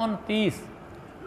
29,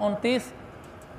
29।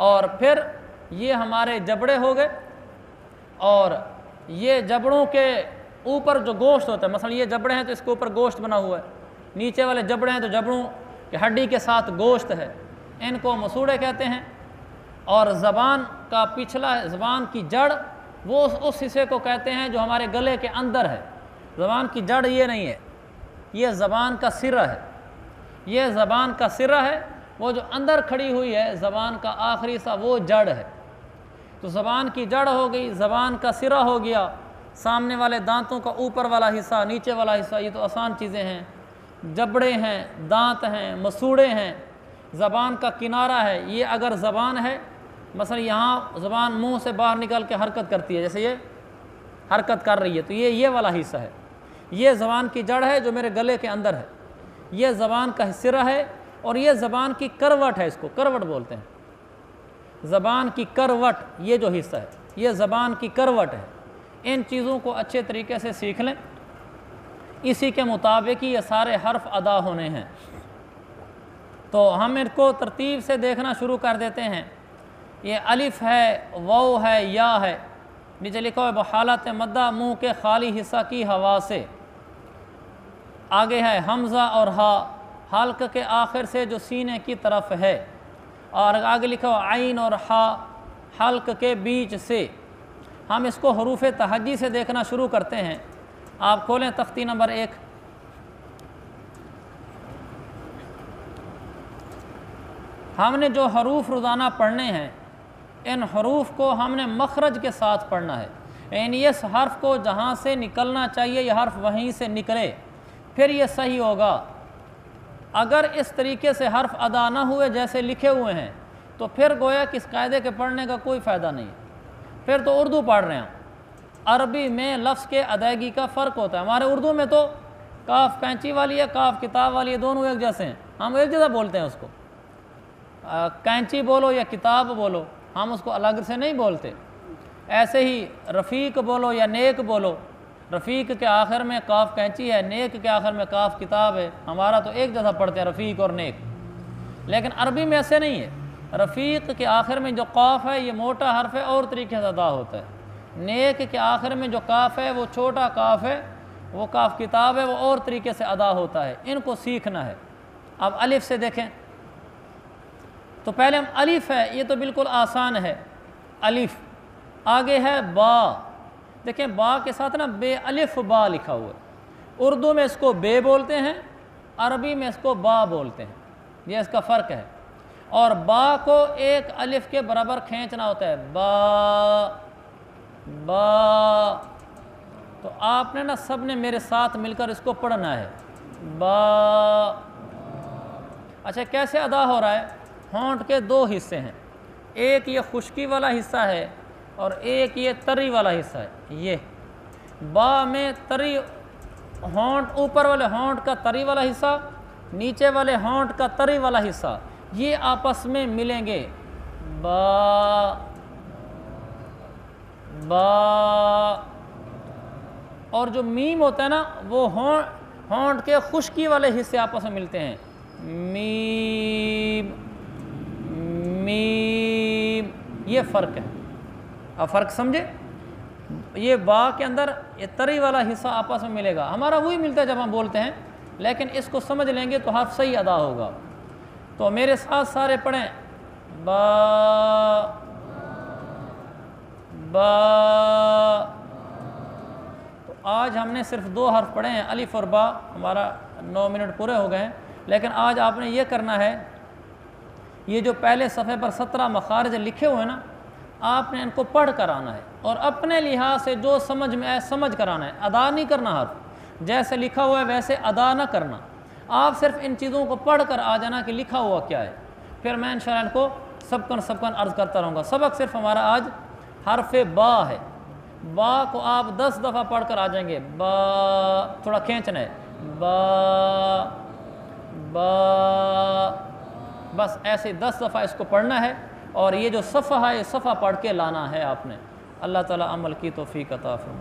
اور پھر یہ ہمارے جبڑے ہو گئے، اور یہ جبڑوں کے اوپر جو گوشت ہوتا ہے، مثلا یہ جبڑے ہیں تو اس کے اوپر گوشت بنا ہوا ہے، نیچے والے جبڑے ہیں تو جبڑوں کی ہڈی کے ساتھ گوشت ہے، ان کو مسوڑے کہتے ہیں۔ اور زبان کا پچھلا، زبان کی جڑ، وہ اس حصے کو کہتے ہیں جو ہمارے گلے کے اندر ہے۔ زبان کی جڑ یہ نہیں ہے، یہ زبان کا سرہ ہے، یہ زبان کا سرہ ہے، وہ جو اندر کھڑی ہوئی ہے زبان کا آخری حصہ وہ جڑ ہے۔ تو زبان کی جڑ ہو گئی، زبان کا سرہ ہو گیا، سامنے والے دانتوں کا اوپر والا حصہ، نیچے والا حصہ، یہ تو آسان چیزیں ہیں۔ جبڑے ہیں، دانت ہیں، مسوڑے ہیں، زبان کا کنارہ ہے۔ یہ اگر زبان ہے، مثلا یہاں زبان منہ سے باہر نکل کے حرکت کرتی ہے، جیسے یہ حرکت کر رہی ہے، تو یہ والا حصہ ہے، یہ زبان کی جڑ ہے جو میرے گلے کے اندر ہے، یہ زبان کا سرہ ہے، اور یہ زبان کی کروٹ ہے، اس کو کروٹ بولتے ہیں، زبان کی کروٹ، یہ جو حصہ ہے یہ زبان کی کروٹ ہے۔ ان چیزوں کو اچھے طریقے سے سیکھ لیں، اسی کے مطابق ہی یہ سارے حرف ادا ہونے ہیں۔ تو ہم ان کو ترتیب سے دیکھنا شروع کر دیتے ہیں۔ یہ الف ہے، واو ہے، یا ہے، نیچے لکھا ہے بحالت مدہ منہ کے خالی حصہ کی ہوا سے۔ آگے ہے حمزہ اور ہا، حلق کے آخر سے جو سینے کی طرف ہے، اور آگے لکھا ہوا عین اور ہا، حلق کے بیچ سے۔ ہم اس کو حروف تہجی سے دیکھنا شروع کرتے ہیں۔ آپ کھولیں تختی نمبر 1۔ ہم نے جو حروف روزانہ پڑھنے ہیں، ان حروف کو ہم نے مخرج کے ساتھ پڑھنا ہے، یعنی اس حرف کو جہاں سے نکلنا چاہیے یہ حرف وہیں سے نکلے، پھر یہ صحیح ہوگا۔ اگر اس طریقے سے حرف ادا نہ ہوئے جیسے لکھے ہوئے ہیں تو پھر گویا کہ اس قاعدے کے پڑھنے کا کوئی فائدہ نہیں، پھر تو اردو پڑھ رہے ہیں۔ عربی میں لفظ کے ادائیگی کا فرق ہوتا ہے، ہمارے اردو میں تو کاف کینچی والی ہے، کاف کتاب والی ہے، دونوں ایک جیسے ہیں، ہم ایک جیسا بولتے ہیں اس کو، کینچی بولو یا کتاب بولو، ہم اس کو الگ سے نہیں بولتے۔ ایسے ہی رفیق بولو یا نیک بولو، رفیق کے آخر میں کاف کینچی ہے، نیک کے آخر میں کاف کتاب ہے، ہمارا تو ایک جیسا پڑھتے ہیں رفیق اور نیک، لیکن عربی میں ایسے نہیں ہے۔ رفیق کے آخر میں جو قاف ہے یہ موٹا حرف ہے، اور طریقے سے ادا ہوتا ہے۔ نیک کے آخر میں جو کاف ہے وہ چھوٹا کاف ہے، وہ کاف کتاب ہے، وہ اور طریقے سے ادا ہوتا ہے، ان کو سیکھنا ہے۔ اب الف سے دیکھیں تو پہلے ہم الف ہے، یہ تو بالکل آسان ہے، الف۔ آگے ہے با، دیکھیں با کے ساتھ نا بے الف با لکھا ہوا ہے، اردو میں اس کو بے بولتے ہیں، عربی میں اس کو با بولتے ہیں، یہ اس کا فرق ہے۔ اور با کو ایک الف کے برابر کھینچنا ہوتا ہے، با با، تو آپ نے نا سب نے میرے ساتھ مل کر اس کو پڑھنا ہے، با۔ اچھا کیسے ادا ہو رہا ہے؟ ہونٹ کے دو حصے ہیں، ایک یہ خشکی والا حصہ ہے اور ایک یہ تری والا حصہ ہے۔ یہ با میں تری، ہونٹ اوپر والے ہونٹ کا تری والا حصہ، نیچے والے ہونٹ کا تری والا حصہ، یہ آپس میں ملیں گے، با با۔ اور جو میم ہوتا ہے نا وہ ہونٹ کے خشکی والے حصے آپس میں ملتے ہیں، میم میم، یہ فرق ہے۔ اب فرق سمجھے؟ یہ با کے اندر یہ تری والا حصہ آپس میں ملے گا، ہمارا وہی ملتا ہے جب ہم بولتے ہیں، لیکن اس کو سمجھ لیں گے تو حرف صحیح ادا ہوگا۔ تو میرے ساتھ سارے پڑھیں، با با۔ تو آج ہم نے صرف 2 حرف پڑھے ہیں، الف اور با، ہمارا 9 منٹ پورے ہو گئے ہیں، لیکن آج آپ نے یہ کرنا ہے، یہ جو پہلے صفحے پر 17 مخارج لکھے ہوئے ہیں نا، آپ نے ان کو پڑھ کر آنا ہے، اور اپنے لحاظ سے جو سمجھ میں آئے سمجھ کر آنا ہے، ادا نہیں کرنا، حرف جیسے لکھا ہوا ہے ویسے ادا نہ کرنا، آپ صرف ان چیزوں کو پڑھ کر آ جانا کہ لکھا ہوا کیا ہے، پھر میں انشاءاللہ ان کو سبقن عرض کرتا رہوں گا۔ سبق صرف ہمارا آج حرف با ہے، با کو آپ 10 دفعہ پڑھ کر آ جائیں گے، با، تھوڑا کھینچنا ہے، با با، بس ایسے 10 دفعہ اس کو پڑھنا ہے، اور یہ جو صفحہ ہے یہ صفحہ پڑھ کے لانا ہے آپ نے۔ اللہ تعالیٰ عمل کی توفیق عطا فرمائے۔